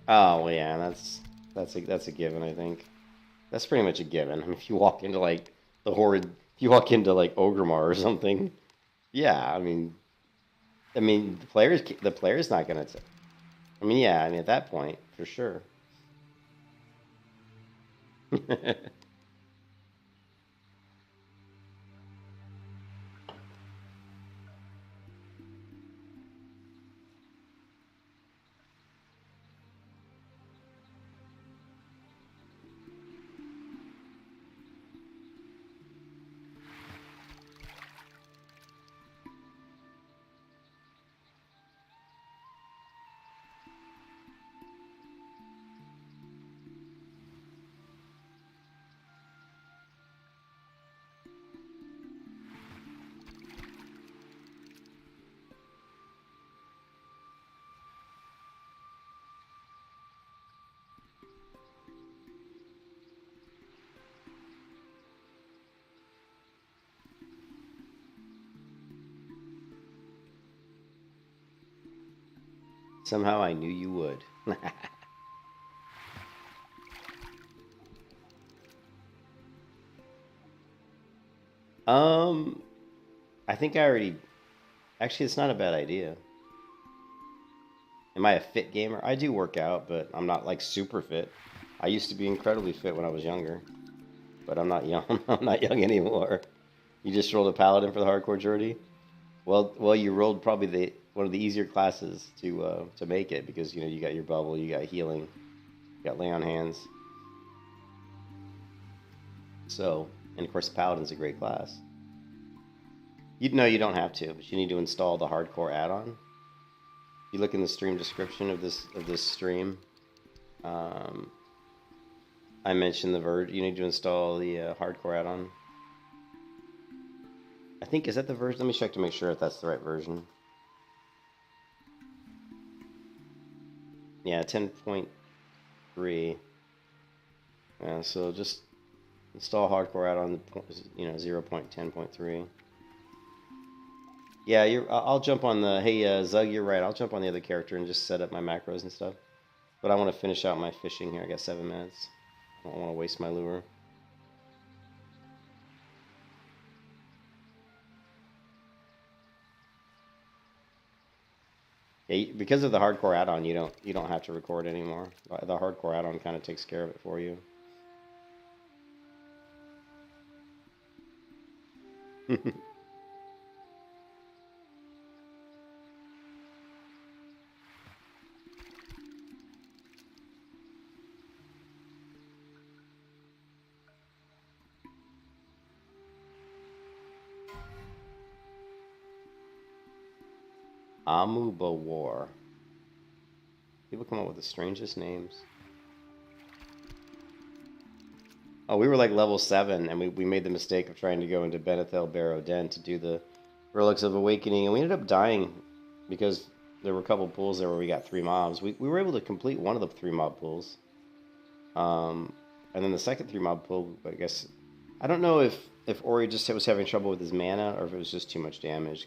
F: Oh yeah, that's a given. I think that's pretty much a given. I mean, if you walk into like the horrid, if you walk into like Ogremar or something, yeah. I mean, the player's not gonna. I mean, yeah. I mean, at that point, for sure. Somehow I knew you would. I think I already... Actually, it's not a bad idea. Am I a fit gamer? I do work out, but I'm not, like, super fit. I used to be incredibly fit when I was younger. But I'm not young. I'm not young anymore. You just rolled a paladin for the hardcore journey? Well, you rolled probably one of the easier classes to make it, because, you know, you got your bubble, you got healing, you got lay on hands. So, and of course, Paladin's a great class. You don't have to, but you need to install the HardCore add-on. If you look in the stream description of this stream, I mentioned the version. You need to install the HardCore add-on. I think, is that the version? Let me check to make sure if that's the right version. Yeah, 10.3. Yeah, so just install HardCore add-on, 0.10.3. Yeah, I'll jump on the... Hey, Zug, you're right. I'll jump on the other character and just set up my macros and stuff. But I want to finish out my fishing here. I got 7 minutes. I don't want to waste my lure. Yeah, because of the HardCore add-on, you don't have to record anymore. The HardCore add-on kind of takes care of it for you. Amuba War. People come up with the strangest names. Oh, we were like level 7, and we made the mistake of trying to go into Benethel Barrow Den to do the Relics of Awakening, and we ended up dying because there were a couple pools there where we got 3 mobs. We were able to complete one of the 3 mob pools. And then the second 3 mob pool, I guess... I don't know if Ori just was having trouble with his mana, or if it was just too much damage,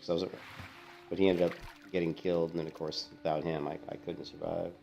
F: but he ended up getting killed, and then of course without him I couldn't survive.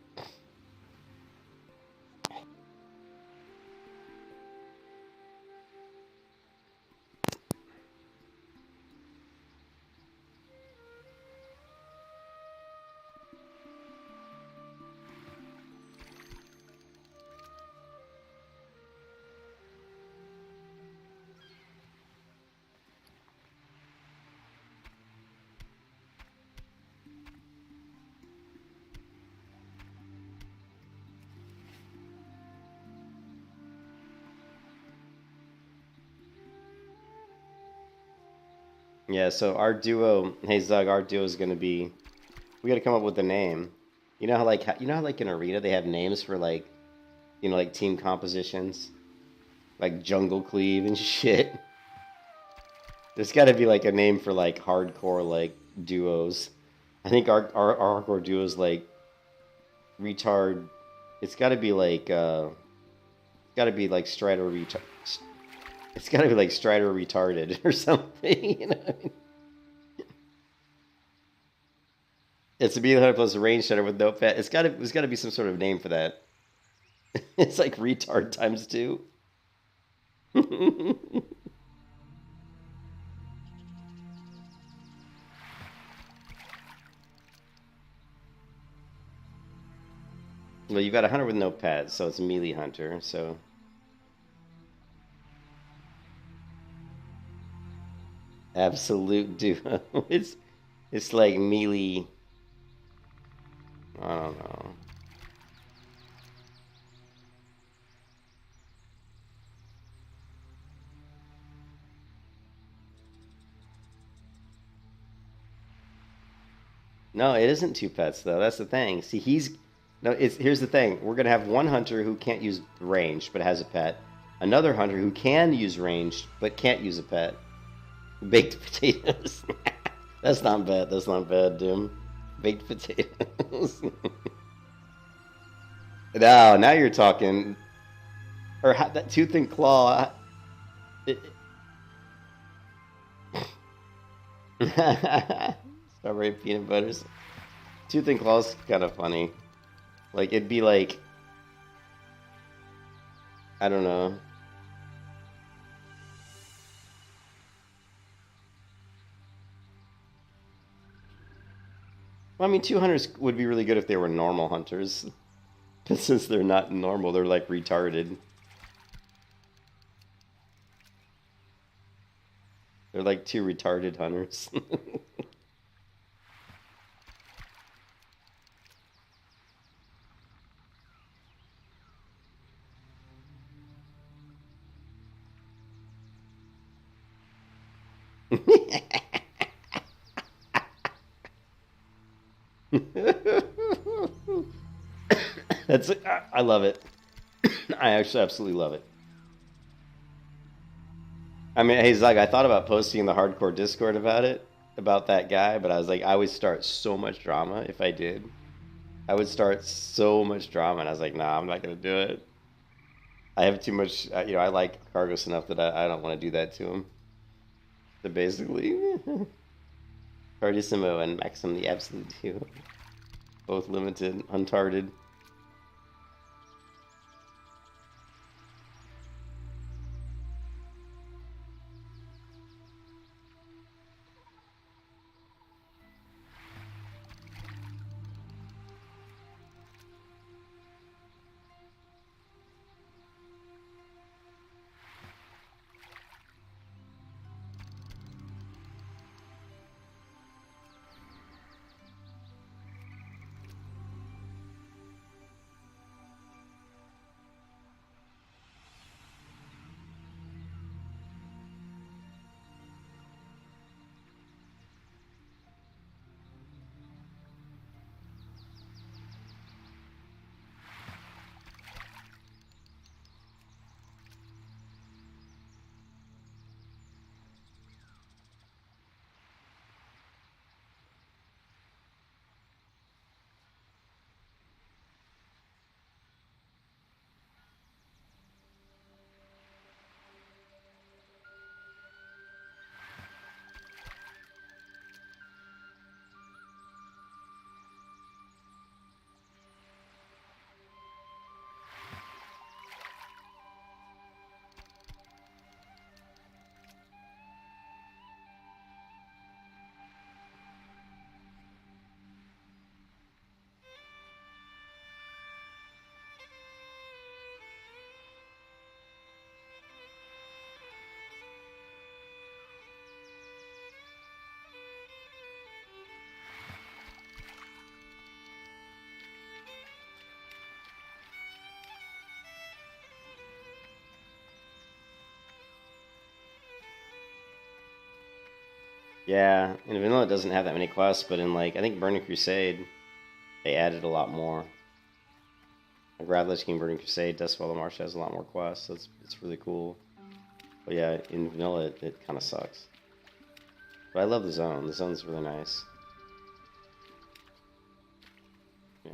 F: Yeah, so our duo, hey Zug, our duo is gonna be, we gotta come up with a name. You know how like in Arena they have names for like, like team compositions? Like jungle cleave and shit. There's got to be like a name for like hardcore like duos. I think our hardcore duos like retard. It's got to be like Strider retard. It's got to be like Strider retarded or something. You know what I mean? It's a melee hunter plus a range hunter with no pet. There's got to be some sort of name for that. It's like retard times 2. Well, you've got a hunter with no pets, so it's a melee hunter, so... Absolute duo. It's like melee... I don't know. No, it isn't 2 pets, though. That's the thing. See, here's the thing. We're going to have one hunter who can't use ranged, but has a pet. Another hunter who can use ranged, but can't use a pet. Baked potatoes. That's not bad. That's not bad, Doom. Baked potatoes. No, now you're talking. Or that tooth and claw. Strawberry peanut butters. Tooth and claw's kind of funny. Like, it'd be like... I don't know. Well, I mean, 2 hunters would be really good if they were normal hunters. But since they're not normal, they're like retarded. They're like 2 retarded hunters. I love it. I actually absolutely love it. I mean, hey Zug, I thought about posting in the hardcore Discord about that guy, but I was like, I would start so much drama if I did. I would start so much drama, and I was like, nah, I'm not gonna do it. I have too much, I like Cargos enough that I don't want to do that to him. So basically, Cardissimo and Maxim the Absolute Duo. Both limited, untarded. Yeah, and Vanilla doesn't have that many quests, but in like, I think Burning Crusade, they added a lot more. Like Ravage King Burning Crusade, Dustfall the Marsh has a lot more quests, so it's really cool. But yeah, in vanilla it kind of sucks. But I love the zone. The zone's really nice. Yeah.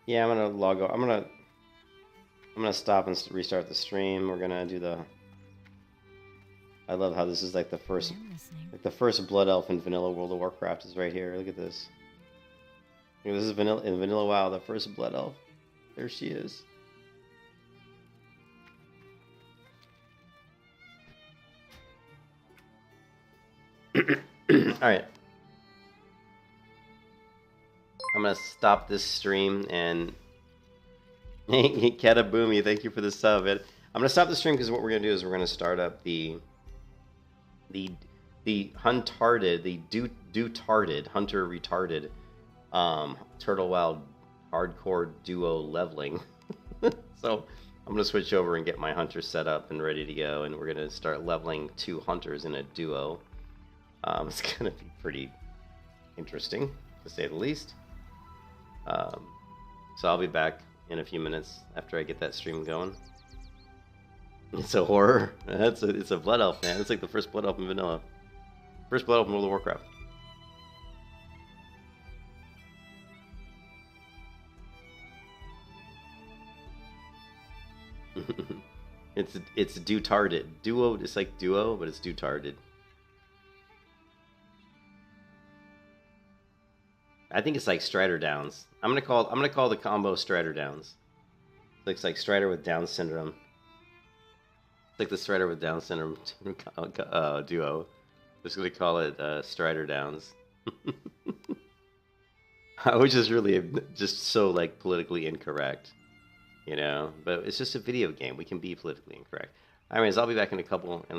F: Yeah, I'm gonna log out. I'm gonna stop and restart the stream. We're gonna do the. I love how this is like the first,
E: I'm listening.
F: like the first Blood Elf in Vanilla World of Warcraft is right here. Look at this. Look, this is vanilla in Vanilla WoW. The first Blood Elf. There she is. All right. I'm gonna stop this stream and Kataboomy, thank you for the sub. I'm gonna stop the stream because what we're gonna do is we're gonna start up the Huntarded, the do-tarded, hunter retarded Turtle Wild hardcore duo leveling. So I'm gonna switch over and get my hunter set up and ready to go, and we're gonna start leveling 2 hunters in a duo. It's gonna be pretty interesting, to say the least. So I'll be back in a few minutes after I get that stream going. It's a horror. It's a Blood Elf, man. It's like the first Blood Elf in Vanilla. First Blood Elf in World of Warcraft. It's do-tarded. Duo, it's like duo, but it's do-tarded. I think it's like Strider Downs. I'm gonna call the combo Strider Downs. Looks like Strider with Down syndrome. It's like the Strider with Down syndrome duo. Just gonna call it Strider Downs. Which is really just so like politically incorrect, you know. But it's just a video game. We can be politically incorrect. Anyways, I'll be back in a couple. And